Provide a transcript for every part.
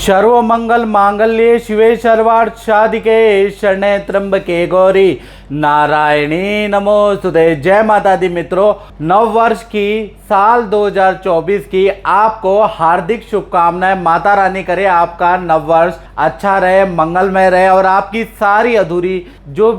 सर्व मंगल मांगल्ये शिवे सर्वार्थ साधिके शरणे त्र्यंबके गौरी नारायणी नमोस्तुते। जय माता दी मित्रों, नव वर्ष की साल 2024 की आपको हार्दिक शुभकामनाएं। माता रानी करे आपका नव वर्ष अच्छा रहे, मंगलमय रहे और आपकी सारी अधूरी जो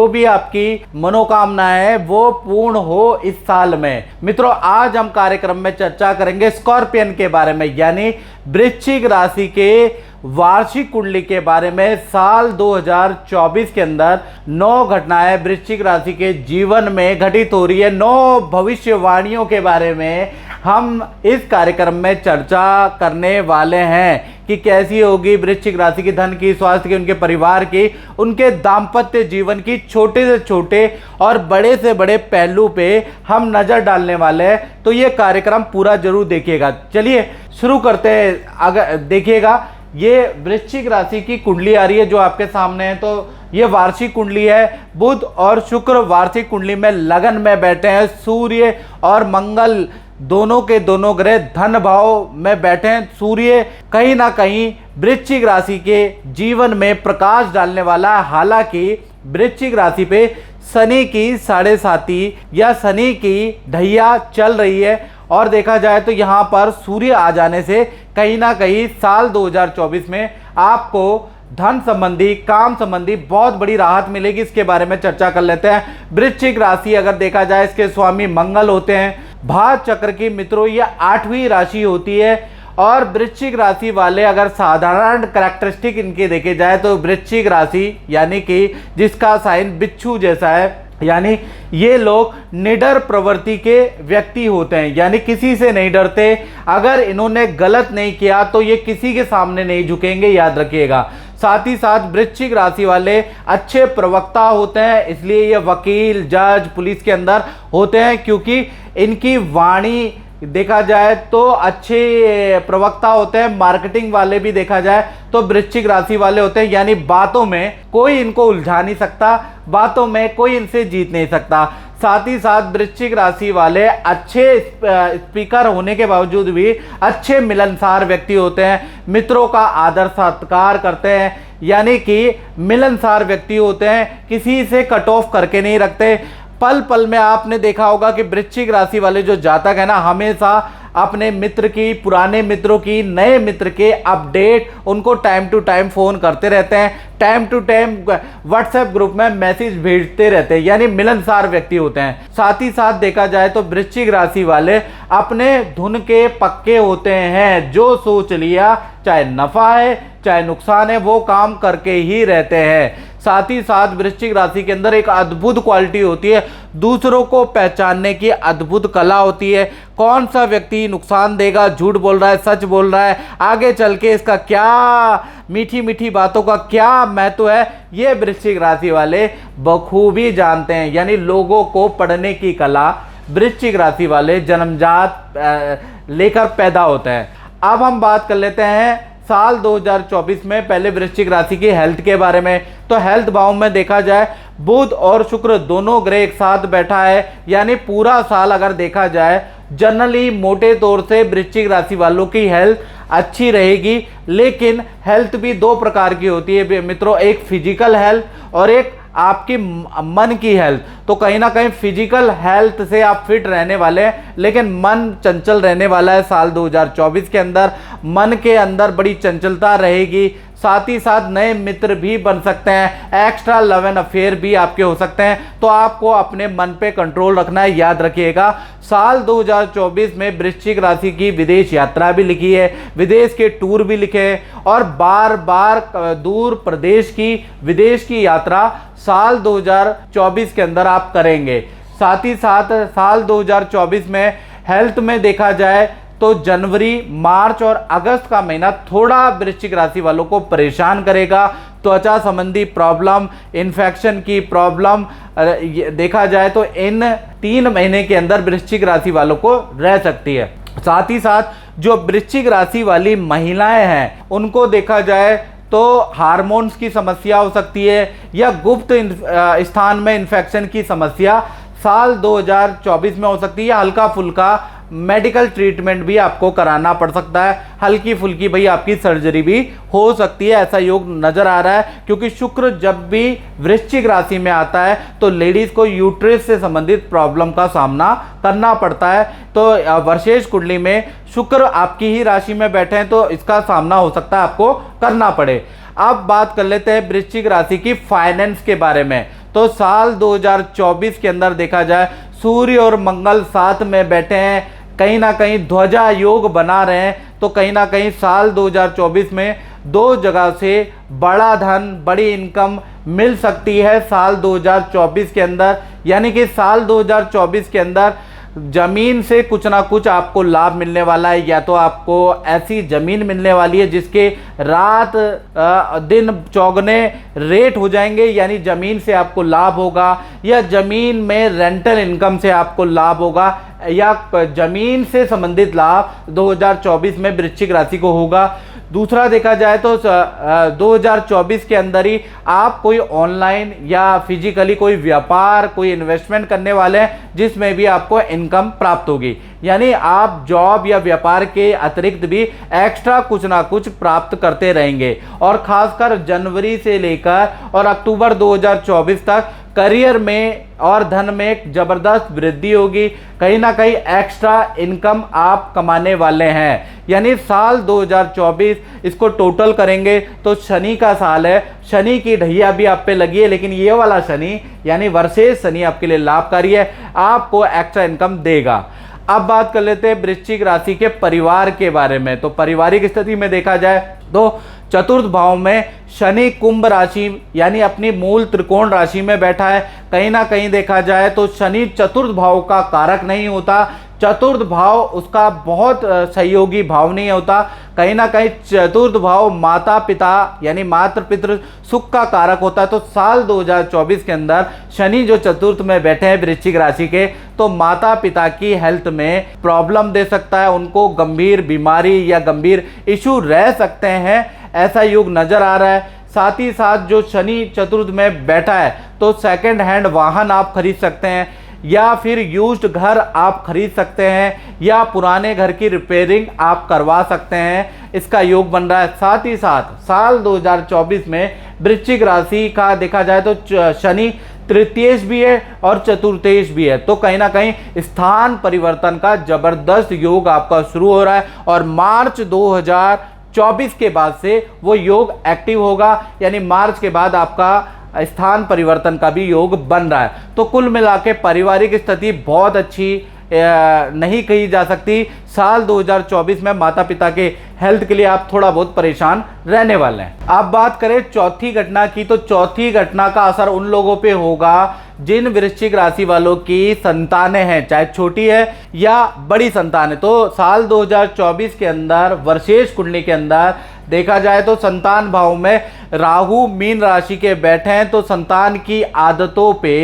भी आपकी मनोकामनाएं है वो पूर्ण हो इस साल में। मित्रों, आज हम कार्यक्रम में चर्चा करेंगे स्कॉर्पियन के बारे में, यानी वृश्चिक राशि के वार्षिक कुंडली के बारे में। साल 2024 के अंदर 9 घटनाएं वृश्चिक राशि के जीवन में घटित हो रही है। 9 भविष्यवाणियों के बारे में हम इस कार्यक्रम में चर्चा करने वाले हैं कि कैसी होगी वृश्चिक राशि की धन की, स्वास्थ्य की, उनके परिवार की, उनके दाम्पत्य जीवन की, छोटे से छोटे और बड़े से बड़े पहलू पे हम नजर डालने वाले हैं। तो ये कार्यक्रम पूरा जरूर देखिएगा। चलिए शुरू करते हैं। अगर देखिएगा, ये वृश्चिक राशि की कुंडली आ रही है जो आपके सामने है। तो ये वार्षिक कुंडली है। बुध और शुक्र वार्षिक कुंडली में लगन में बैठे हैं। सूर्य और मंगल दोनों के दोनों ग्रह धन भाव में बैठे हैं। सूर्य कहीं ना कहीं वृश्चिक राशि के जीवन में प्रकाश डालने वाला है। हालांकि वृश्चिक राशि पे शनि की 7.5 या शनि की ढैया चल रही है और देखा जाए तो यहाँ पर सूर्य आ जाने से कहीं ना कहीं साल 2024 में आपको धन संबंधी, काम संबंधी बहुत बड़ी राहत मिलेगी। इसके बारे में चर्चा कर लेते हैं। वृश्चिक राशि अगर देखा जाए, इसके स्वामी मंगल होते हैं। भाग चक्र की मित्रों ये 8वीं राशि होती है। और वृश्चिक राशि वाले अगर साधारण कैरेक्टरिस्टिक इनके देखे जाए तो वृश्चिक राशि यानी कि जिसका साइन बिच्छू जैसा है, यानी ये लोग निडर प्रवृत्ति के व्यक्ति होते हैं, यानी किसी से नहीं डरते। अगर इन्होंने गलत नहीं किया तो ये किसी के सामने नहीं झुकेंगे, याद रखिएगा। साथ ही साथ वृश्चिक राशि वाले अच्छे प्रवक्ता होते हैं, इसलिए ये वकील, जज, पुलिस के अंदर होते हैं, क्योंकि इनकी वाणी देखा जाए तो अच्छे प्रवक्ता होते हैं। मार्केटिंग वाले भी देखा जाए तो वृश्चिक राशि वाले होते हैं, यानी बातों में कोई इनको उलझा नहीं सकता, बातों में कोई इनसे जीत नहीं सकता। साथ ही साथ वृश्चिक राशि वाले अच्छे स्पीकर होने के बावजूद भी अच्छे मिलनसार व्यक्ति होते हैं। मित्रों का आदर सत्कार करते हैं, यानी कि मिलनसार व्यक्ति होते हैं, किसी से कट ऑफ करके नहीं रखते। पल पल में आपने देखा होगा कि वृश्चिक राशि वाले जो जातक है ना, हमेशा अपने मित्र की, पुराने मित्रों की, नए मित्र के अपडेट उनको टाइम टू टाइम फोन करते रहते हैं, time to time WhatsApp group में मैसेज भेजते रहते हैं, यानी मिलनसार व्यक्ति होते हैं। साथ ही साथ देखा जाए तो वृश्चिक राशि वाले अपने धुन के पक्के होते हैं। जो सोच लिया, चाहे नफा है चाहे नुकसान है, वो काम करके ही रहते हैं। साथ ही साथ वृश्चिक राशि के अंदर एक अद्भुत क्वालिटी होती है, दूसरों को पहचानने की अद्भुत कला होती है। कौन सा व्यक्ति नुकसान देगा, झूठ बोल रहा है, सच बोल रहा है, आगे चल के इसका क्या, मीठी मीठी बातों का क्या महत्व है, ये वृश्चिक राशि वाले बखूबी जानते हैं। यानी लोगों को पढ़ने की कला वृश्चिक राशि वाले जन्मजात लेकर पैदा होते हैं। अब हम बात कर लेते हैं साल 2024 में पहले वृश्चिक राशि की हेल्थ के बारे में। तो हेल्थ भाव में देखा जाए बुध और शुक्र दोनों ग्रह एक साथ बैठा है, यानी पूरा साल अगर देखा जाए जनरली मोटे तौर से वृश्चिक राशि वालों की हेल्थ अच्छी रहेगी। लेकिन हेल्थ भी 2 प्रकार की होती है मित्रों, एक फिजिकल हेल्थ और एक आपकी मन की हेल्थ। तो कहीं ना कहीं फिजिकल हेल्थ से आप फिट रहने वाले हैं, लेकिन मन चंचल रहने वाला है। साल 2024 के अंदर मन के अंदर बड़ी चंचलता रहेगी। साथ ही साथ नए मित्र भी बन सकते हैं, एक्स्ट्रा लव एंड अफेयर भी आपके हो सकते हैं। तो आपको अपने मन पे कंट्रोल रखना है, याद रखिएगा। साल 2024 में वृश्चिक राशि की विदेश यात्रा भी लिखी है, विदेश के टूर भी लिखे हैं और बार बार दूर प्रदेश की, विदेश की यात्रा साल 2024 के अंदर आप करेंगे। साथ ही साथ साल 2024 में हेल्थ में देखा जाए तो जनवरी, मार्च और अगस्त का महीना थोड़ा वृश्चिक राशि वालों को परेशान करेगा। त्वचा संबंधी प्रॉब्लम, इन्फेक्शन की प्रॉब्लम देखा जाए तो इन 3 महीने के अंदर वृश्चिक राशि वालों को रह सकती है। साथ ही साथ जो वृश्चिक राशि वाली महिलाएं हैं उनको देखा जाए तो हार्मोन्स की समस्या हो सकती है या गुप्त स्थान में इन्फेक्शन की समस्या साल 2024 में हो सकती है। हल्का फुल्का मेडिकल ट्रीटमेंट भी आपको कराना पड़ सकता है, हल्की फुल्की भाई आपकी सर्जरी भी हो सकती है, ऐसा योग नजर आ रहा है। क्योंकि शुक्र जब भी वृश्चिक राशि में आता है तो लेडीज को यूट्रस से संबंधित प्रॉब्लम का सामना करना पड़ता है। तो वर्षेश कुंडली में शुक्र आपकी ही राशि में बैठे हैं तो इसका सामना हो सकता है आपको करना पड़े। अब बात कर लेते हैं वृश्चिक राशि की फाइनेंस के बारे में। तो साल 2024 के अंदर देखा जाए सूर्य और मंगल साथ में बैठे हैं, कहीं ना कहीं ध्वजा योग बना रहे हैं, तो कहीं ना कहीं साल 2024 में दो जगह से बड़ा धन, बड़ी इनकम मिल सकती है साल 2024 के अंदर। यानी कि साल 2024 के अंदर जमीन से कुछ ना कुछ आपको लाभ मिलने वाला है, या तो आपको ऐसी जमीन मिलने वाली है जिसके रात दिन चौगने रेट हो जाएंगे, यानी जमीन से आपको लाभ होगा, या जमीन में रेंटल इनकम से आपको लाभ होगा, या जमीन से संबंधित लाभ 2024 में वृश्चिक राशि को होगा। दूसरा देखा जाए तो 2024 के अंदर ही आप कोई ऑनलाइन या फिजिकली कोई व्यापार, कोई इन्वेस्टमेंट करने वाले हैं जिसमें भी आपको इनकम प्राप्त होगी। यानी आप जॉब या व्यापार के अतिरिक्त भी एक्स्ट्रा कुछ ना कुछ प्राप्त करते रहेंगे। और खासकर जनवरी से लेकर और अक्टूबर 2024 तक करियर में और धन में एक जबरदस्त वृद्धि होगी, कहीं ना कहीं एक्स्ट्रा इनकम आप कमाने वाले हैं। यानी साल 2024 इसको टोटल करेंगे तो शनि का साल है, शनि की ढैया भी आप पे लगी है, लेकिन ये वाला शनि यानी वर्षेश शनि आपके लिए लाभकारी है, आपको एक्स्ट्रा इनकम देगा। अब बात कर लेते हैं वृश्चिक राशि के परिवार के बारे में। तो पारिवारिक स्थिति में देखा जाए तो चतुर्थ भाव में शनि कुंभ राशि यानी अपनी मूल त्रिकोण राशि में बैठा है। कहीं ना कहीं देखा जाए तो शनि चतुर्थ भाव का कारक नहीं होता, चतुर्थ भाव उसका बहुत सहयोगी भाव नहीं होता। कहीं ना कहीं चतुर्थ भाव माता पिता यानी मातृ पितृ सुख का कारक होता है। तो साल 2024 के अंदर शनि जो चतुर्थ में बैठे हैं वृश्चिक राशि के, तो माता पिता की हेल्थ में प्रॉब्लम दे सकता है, उनको गंभीर बीमारी या गंभीर इशू रह सकते हैं, ऐसा योग नजर आ रहा है। साथ ही साथ जो शनि चतुर्थ में बैठा है तो सेकंड हैंड वाहन आप खरीद सकते हैं, या फिर यूज्ड घर आप खरीद सकते हैं, या पुराने घर की रिपेयरिंग आप करवा सकते हैं, इसका योग बन रहा है। साथ ही साथ साल 2024 में वृश्चिक राशि का देखा जाए तो शनि तृतीयेश भी है और चतुर्थेश भी है, तो कहीं ना कहीं स्थान परिवर्तन का जबरदस्त योग आपका शुरू हो रहा है। और मार्च 2024 के बाद से वो योग एक्टिव होगा, यानी मार्च के बाद आपका स्थान परिवर्तन का भी योग बन रहा है। तो कुल मिला के पारिवारिक स्थिति बहुत अच्छी नहीं कही जा सकती। साल 2024 में माता पिता के हेल्थ के लिए आप थोड़ा बहुत परेशान रहने वाले हैं। अब बात करें चौथी घटना की, तो चौथी घटना का असर उन लोगों पे होगा जिन वृश्चिक राशि वालों की संतानें हैं, चाहे छोटी है या बड़ी संतान है। तो साल 2024 के अंदर वर्षेश कुंडली के अंदर देखा जाए तो संतान भाव में राहु मीन राशि के बैठे हैं, तो संतान की आदतों पे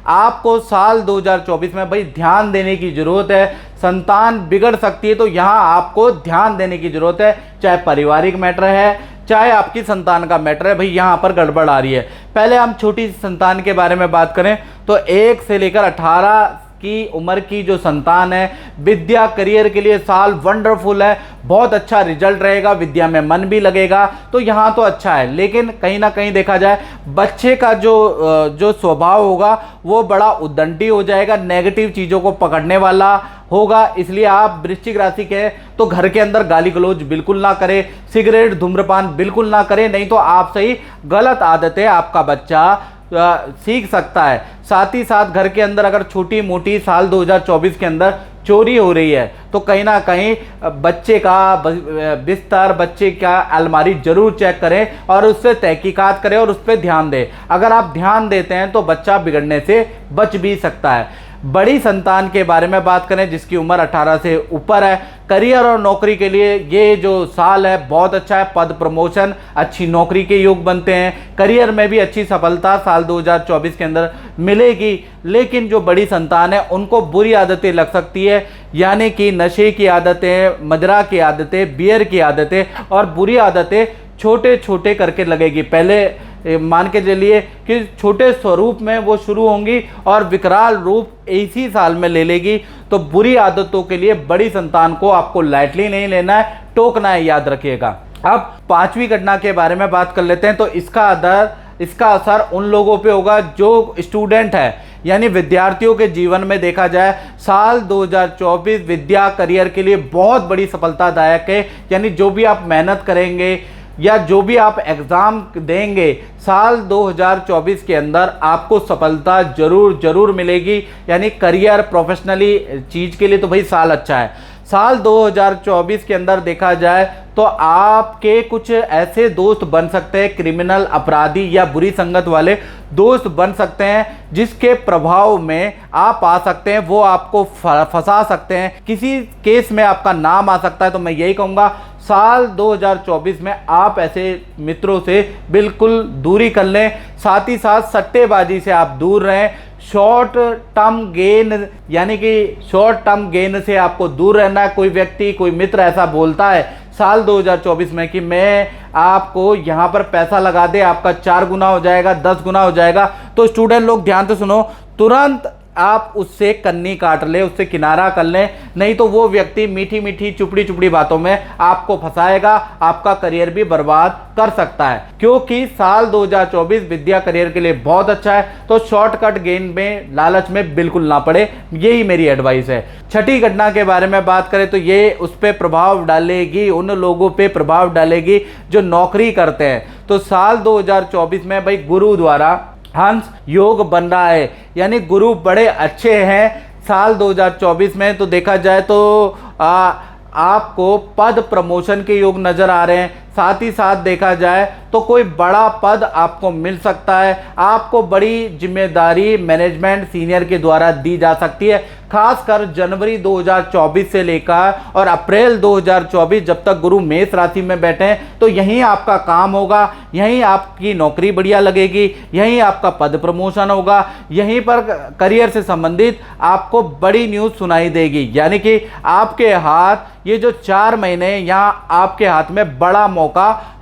आपको साल 2024 में भाई ध्यान देने की जरूरत है। संतान बिगड़ सकती है, तो यहाँ आपको ध्यान देने की जरूरत है, चाहे पारिवारिक मैटर है चाहे आपकी संतान का मैटर है, भाई यहाँ पर गड़बड़ आ रही है। पहले हम छोटी संतान के बारे में बात करें तो 1 से लेकर 18 की उम्र की जो संतान है, विद्या करियर के लिए साल वंडरफुल है, बहुत अच्छा रिजल्ट रहेगा, विद्या में मन भी लगेगा, तो यहाँ तो अच्छा है। लेकिन कहीं ना कहीं देखा जाए बच्चे का जो स्वभाव होगा वो बड़ा उद्दंडी हो जाएगा, नेगेटिव चीज़ों को पकड़ने वाला होगा। इसलिए आप वृश्चिक राशि के तो घर के अंदर गाली गलौज बिल्कुल ना करें, सिगरेट धूम्रपान बिल्कुल ना करें, नहीं तो आपसे ही गलत आदतें आपका बच्चा सीख सकता है। साथ ही साथ घर के अंदर अगर छोटी मोटी साल 2024 के अंदर चोरी हो रही है तो कहीं ना कहीं बच्चे का बिस्तर, बच्चे का अलमारी जरूर चेक करें और उससे तहकीकात करें और उस पर ध्यान दें। अगर आप ध्यान देते हैं तो बच्चा बिगड़ने से बच भी सकता है। बड़ी संतान के बारे में बात करें जिसकी उम्र 18 से ऊपर है, करियर और नौकरी के लिए ये जो साल है बहुत अच्छा है, पद प्रमोशन, अच्छी नौकरी के योग बनते हैं, करियर में भी अच्छी सफलता साल 2024 के अंदर मिलेगी। लेकिन जो बड़ी संतान है उनको बुरी आदतें लग सकती है, यानी कि नशे की आदतें, मदिरा की आदतें, बियर की आदतें और बुरी आदतें छोटे छोटे करके लगेगी। पहले मान के चलिए कि छोटे स्वरूप में वो शुरू होंगी और विकराल रूप इसी साल में ले लेगी। तो बुरी आदतों के लिए बड़ी संतान को आपको लाइटली नहीं लेना है, टोकना है, याद रखिएगा। अब पांचवी घटना के बारे में बात कर लेते हैं। तो इसका असर उन लोगों पे होगा जो स्टूडेंट है, यानी विद्यार्थियों के जीवन में देखा जाए साल 2024 विद्या करियर के लिए बहुत बड़ी सफलतादायक है। यानी जो भी आप मेहनत करेंगे या जो भी आप एग्ज़ाम देंगे साल 2024 के अंदर आपको सफलता जरूर मिलेगी। यानी करियर प्रोफेशनली चीज़ के लिए तो भाई साल अच्छा है। साल 2024 के अंदर देखा जाए तो आपके कुछ ऐसे दोस्त बन सकते हैं, क्रिमिनल, अपराधी या बुरी संगत वाले दोस्त बन सकते हैं, जिसके प्रभाव में आप आ सकते हैं, वो आपको फंसा सकते हैं, किसी केस में आपका नाम आ सकता है। तो मैं यही कहूँगा साल 2024 में आप ऐसे मित्रों से बिल्कुल दूरी कर लें। साथ ही साथ सट्टेबाजी से आप दूर रहें। शॉर्ट टर्म गेन, यानी कि शॉर्ट टर्म गेन से आपको दूर रहना है। कोई व्यक्ति, कोई मित्र ऐसा बोलता है साल 2024 में कि मैं आपको यहाँ पर पैसा लगा दे, आपका 4 गुना हो जाएगा, 10 गुना हो जाएगा, तो स्टूडेंट लोग ध्यान से सुनो, तुरंत आप उससे कन्नी काट ले, उससे किनारा कर लें। नहीं तो वो व्यक्ति मीठी मीठी चुपड़ी चुपड़ी बातों में आपको फंसाएगा, आपका करियर भी बर्बाद कर सकता है। क्योंकि साल 2024 विद्या करियर के लिए बहुत अच्छा है। तो शॉर्टकट गेन में, लालच में बिल्कुल ना पड़े, यही मेरी एडवाइस है। छठी घटना के बारे में बात करें तो ये उस पर प्रभाव डालेगी, उन लोगों पे प्रभाव डालेगी जो नौकरी करते हैं। तो साल 2024 में भाई गुरु द्वारा हंस योग बन रहा है, यानी गुरु बड़े अच्छे हैं साल 2024 में। तो देखा जाए तो आपको पद प्रमोशन के योग नजर आ रहे हैं। साथ ही साथ देखा जाए तो कोई बड़ा पद आपको मिल सकता है, आपको बड़ी जिम्मेदारी मैनेजमेंट सीनियर के द्वारा दी जा सकती है। खासकर जनवरी 2024 से लेकर और अप्रैल 2024 जब तक गुरु मेष राशि में बैठे हैं, तो यहीं आपका काम होगा, यहीं आपकी नौकरी बढ़िया लगेगी, यहीं आपका पद प्रमोशन होगा, यहीं पर करियर से संबंधित आपको बड़ी न्यूज़ सुनाई देगी। यानी कि आपके हाथ, ये जो 4 महीने यहाँ आपके हाथ में बड़ा मौका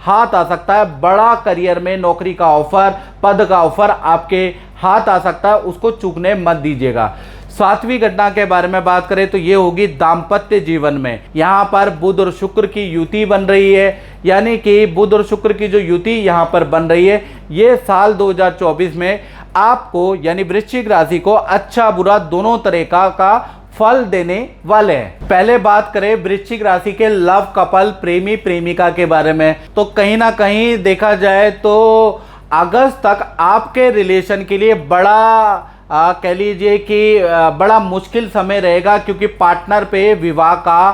हाथ आ सकता है, बड़ा करियर में नौकरी का ऑफर, पद का ऑफर आपके हाथ आ सकता है, उसको चूकने मत दीजिएगा। सातवीं घटना के बारे में बात करें तो ये होगी दाम्पत्य जीवन में। यहाँ पर बुध और शुक्र की युति बन रही है, यानी कि बुध और शुक्र की जो युति यहाँ पर बन रही है, ये साल 2024 में आपको यानी वृश्चिक राशि को अच्छा बुरा दोनों तरह का फल देने वाले हैं। पहले बात करें वृश्चिक राशि के लव कपल, प्रेमी प्रेमिका के बारे में, तो कहीं ना कहीं देखा जाए तो अगस्त तक आपके रिलेशन के लिए बड़ा कह लीजिए कि बड़ा मुश्किल समय रहेगा, क्योंकि पार्टनर पे विवाह का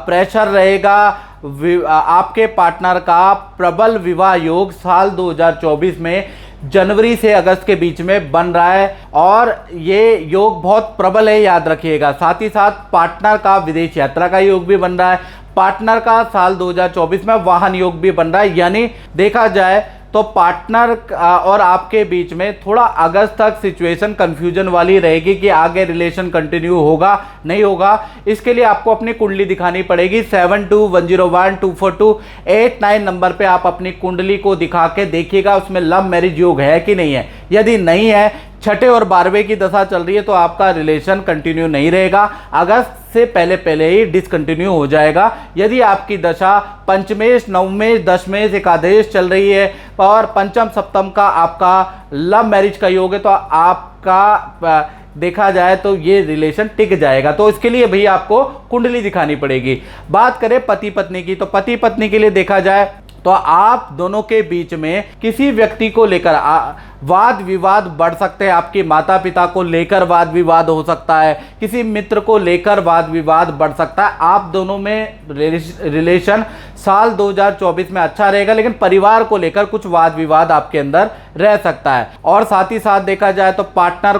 प्रेशर रहेगा। आपके पार्टनर का प्रबल विवाह योग साल 2024 में जनवरी से अगस्त के बीच में बन रहा है, और ये योग बहुत प्रबल है, याद रखिएगा। साथ ही साथ पार्टनर का विदेश यात्रा का योग भी बन रहा है। पार्टनर का साल 2024 में वाहन योग भी बन रहा है। यानी देखा जाए तो पार्टनर और आपके बीच में थोड़ा अगस्त तक सिचुएशन कंफ्यूजन वाली रहेगी कि आगे रिलेशन कंटिन्यू होगा नहीं होगा। इसके लिए आपको अपनी कुंडली दिखानी पड़ेगी। 7210122428 नंबर पे आप अपनी कुंडली को दिखा के देखिएगा उसमें लव मैरिज योग है कि नहीं है। यदि नहीं है, छठे और 12वें की दशा चल रही है, तो आपका रिलेशन कंटिन्यू नहीं रहेगा, अगस्त से पहले ही डिसकंटिन्यू हो जाएगा। यदि आपकी दशा पंचमेश, नवमेश, दशमेश, एकादश चल रही है और पंचम सप्तम का आपका लव मैरिज का योग है, तो आपका देखा जाए तो ये रिलेशन टिक जाएगा। तो इसके लिए भैया आपको कुंडली दिखानी पड़ेगी। बात करें पति पत्नी की, तो पति पत्नी के लिए देखा जाए तो आप दोनों के बीच में किसी व्यक्ति को लेकर वाद विवाद बढ़ सकते हैं। आपके माता पिता को लेकर वाद विवाद हो सकता है, किसी मित्र को लेकर वाद विवाद बढ़ सकता है। आप दोनों में रिलेशन साल 2024 में अच्छा रहेगा, लेकिन परिवार को लेकर कुछ वाद विवाद आपके अंदर रह सकता है। और साथ ही साथ देखा जाए तो पार्टनर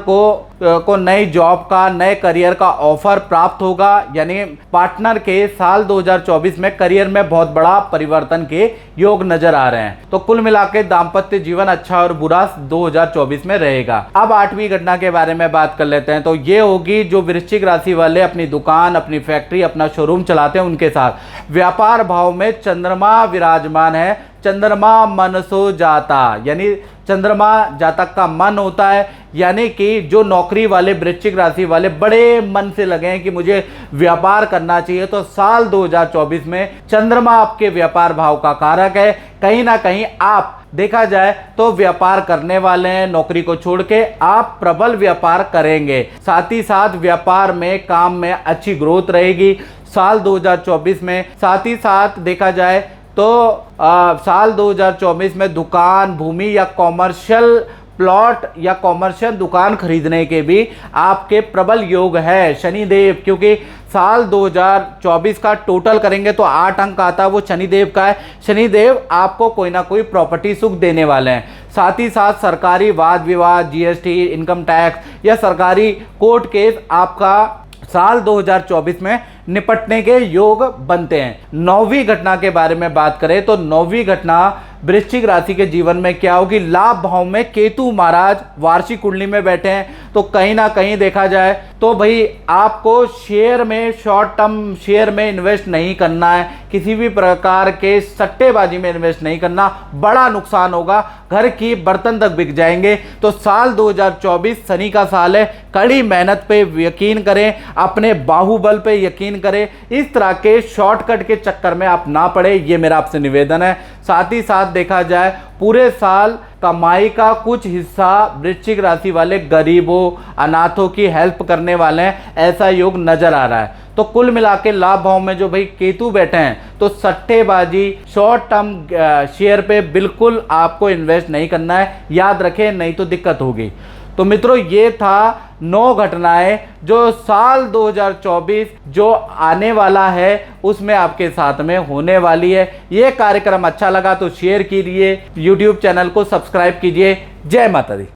को नई जॉब का, नए करियर का ऑफर प्राप्त होगा। यानी पार्टनर के साल 2024 में करियर में बहुत बड़ा परिवर्तन के योग नजर आ रहे हैं। तो कुल मिलाकर दाम्पत्य जीवन अच्छा और बुरा 2024 में रहेगा। अब 8वीं घटना के बारे में बात कर लेते हैं। तो ये होगी जो वृश्चिक राशि वाले अपनी दुकान, अपनी फैक्ट्री, अपना शोरूम चलाते हैं, उनके साथ व्यापार भाव में चंद्रमा विराजमान है। चंद्रमा मनसो जाता, यानी चंद्रमा जातक का मन होता है, यानी कि जो नौकरी वाले वृश्चिक राशि वाले बड़े मन से लगे हैं कि मुझे व्यापार करना चाहिए, तो साल 2024 में चंद्रमा आपके व्यापार भाव का कारक है। कहीं ना कहीं आप देखा जाए तो व्यापार करने वाले हैं, नौकरी को छोड़ के आप प्रबल व्यापार करेंगे। साथ ही साथ व्यापार में काम में अच्छी ग्रोथ रहेगी साल 2024 में। साथ ही साथ देखा जाए तो साल 2024 में दुकान, भूमि या कॉमर्शियल प्लॉट या कॉमर्शियल दुकान खरीदने के भी आपके प्रबल योग है। शनिदेव, क्योंकि साल 2024 का टोटल करेंगे तो 8 अंक आता है, वो शनिदेव का है। शनिदेव आपको कोई ना कोई प्रॉपर्टी सुख देने वाले हैं। साथ ही साथ सरकारी वाद विवाद, जीएसटी, इनकम टैक्स या सरकारी कोर्ट केस आपका साल 2024 में निपटने के योग बनते हैं। 9वीं घटना के बारे में बात करें तो 9वीं घटना वृश्चिक राशि के जीवन में क्या होगी? लाभ भाव में केतु महाराज वार्षिक कुंडली में बैठे हैं, तो कहीं ना कहीं देखा जाए तो भाई आपको शेयर में, शॉर्ट टर्म शेयर में इन्वेस्ट नहीं करना है, किसी भी प्रकार के सट्टेबाजी में इन्वेस्ट नहीं करना, बड़ा नुकसान होगा, घर की बर्तन तक बिक जाएंगे। तो साल 2024 शनि का साल है, कड़ी मेहनत पे यकीन करें, अपने बाहुबल पे यकीन करें, इस तरह के शॉर्टकट के चक्कर में आप ना पड़े, ये मेरा आपसे निवेदन है। साथ ही साथ देखा जाए पूरे साल कमाई का कुछ हिस्सा वृश्चिक राशि वाले गरीबों, अनाथों की हेल्प करने वाले हैं, ऐसा योग नजर आ रहा है। तो कुल मिला के लाभ भाव में जो भाई केतु बैठे हैं, तो सट्टेबाजी, शॉर्ट टर्म शेयर पे बिल्कुल आपको इन्वेस्ट नहीं करना है, याद रखें, नहीं तो दिक्कत होगी। तो मित्रों, ये था 9 घटनाएं जो साल 2024 जो आने वाला है उसमें आपके साथ में होने वाली है। ये कार्यक्रम अच्छा लगा तो शेयर कीजिए, YouTube चैनल को सब्सक्राइब कीजिए। जय माता दी।